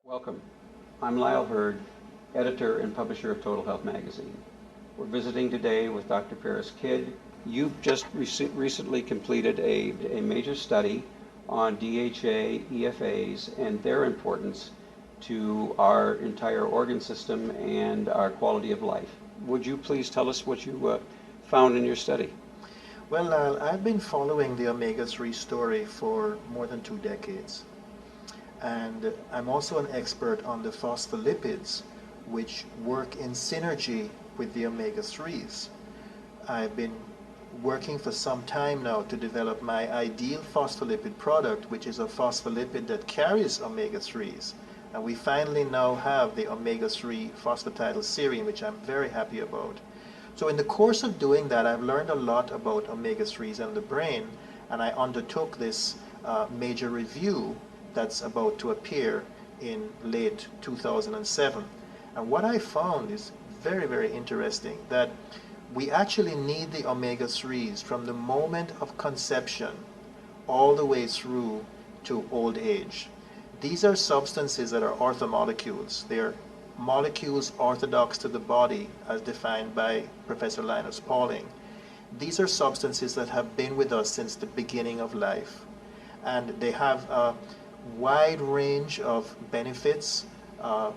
Welcome. I'm Lyle Hurd, editor and publisher of Total Health Magazine. We're visiting today with Dr. Paris Kidd. You've just recently completed a major study on DHA EFAs and their importance to our entire organ system and our quality of life. Would you please tell us what you found in your study? Well, Lyle, I've been following the omega-3 story for more than 2 decades. And I'm also an expert on the phospholipids, which work in synergy with the omega-3s. I've been working for some time now to develop my ideal phospholipid product, which is a phospholipid that carries omega-3s. And we finally now have the omega-3 phosphatidylserine, which I'm very happy about. So in the course of doing that, I've learned a lot about omega-3s and the brain, and I undertook this major review that's about to appear in late 2007. And what I found is very, very interesting, that we actually need the omega-3s from the moment of conception all the way through to old age. These are substances that are orthomolecules. They're molecules orthodox to the body as defined by Professor Linus Pauling. These are substances that have been with us since the beginning of life. And they have a wide range of benefits,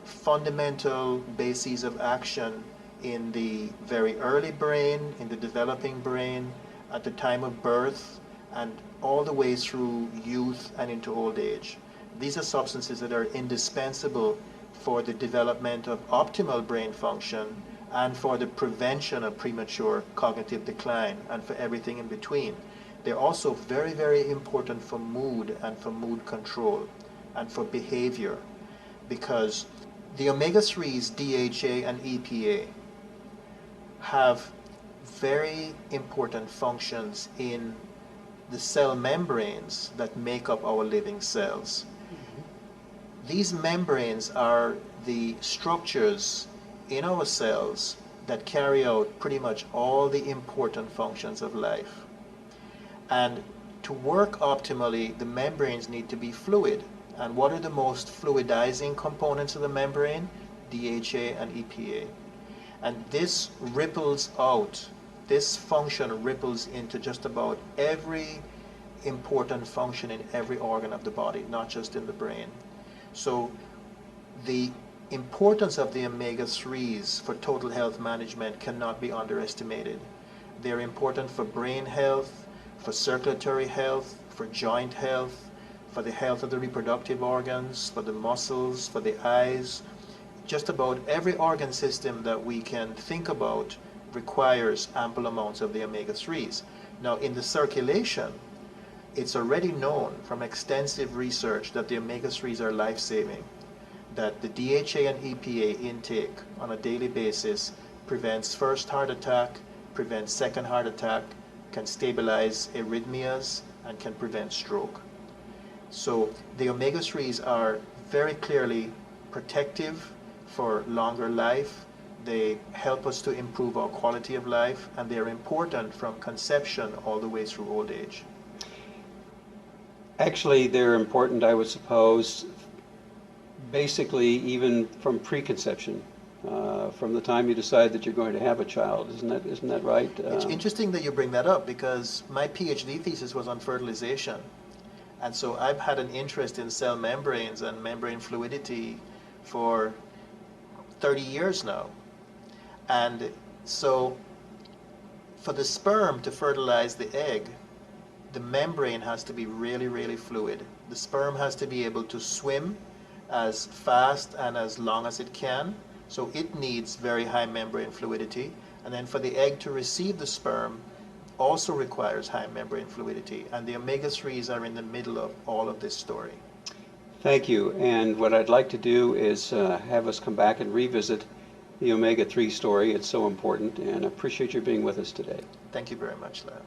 fundamental bases of action in the very early brain, in the developing brain, at the time of birth, and all the way through youth and into old age. These are substances that are indispensable for the development of optimal brain function and for the prevention of premature cognitive decline and for everything in between. They're also very, very important for mood and for mood control and for behavior, because the omega-3s, DHA and EPA, have very important functions in the cell membranes that make up our living cells. These membranes are the structures in our cells that carry out pretty much all the important functions of life. And to work optimally, the membranes need to be fluid. And what are the most fluidizing components of the membrane? DHA and EPA. And this ripples out, this function ripples into just about every important function in every organ of the body, not just in the brain. So the importance of the omega-3s for total health management cannot be underestimated. They're important for brain health, for circulatory health, for joint health, for the health of the reproductive organs, for the muscles, for the eyes. Just about every organ system that we can think about requires ample amounts of the omega-3s. Now, in the circulation, it's already known from extensive research that the omega-3s are life-saving, that the DHA and EPA intake on a daily basis prevents first heart attack, prevents second heart attack, can stabilize arrhythmias, and can prevent stroke. So the omega-3s are very clearly protective for longer life. They help us to improve our quality of life, and they're important from conception all the way through old age. Actually, they're important, I would suppose, basically even from preconception. From the time you decide that you're going to have a child. Isn't that right? It's interesting that you bring that up, because my PhD thesis was on fertilization. And so I've had an interest in cell membranes and membrane fluidity for 30 years now. And so for the sperm to fertilize the egg, the membrane has to be really, really fluid. The sperm has to be able to swim as fast and as long as it can. So it needs very high membrane fluidity. And then for the egg to receive the sperm also requires high membrane fluidity. And the omega-3s are in the middle of all of this story. Thank you. And what I'd like to do is have us come back and revisit the omega-3 story. It's so important, and I appreciate you being with us today. Thank you very much, Lyle.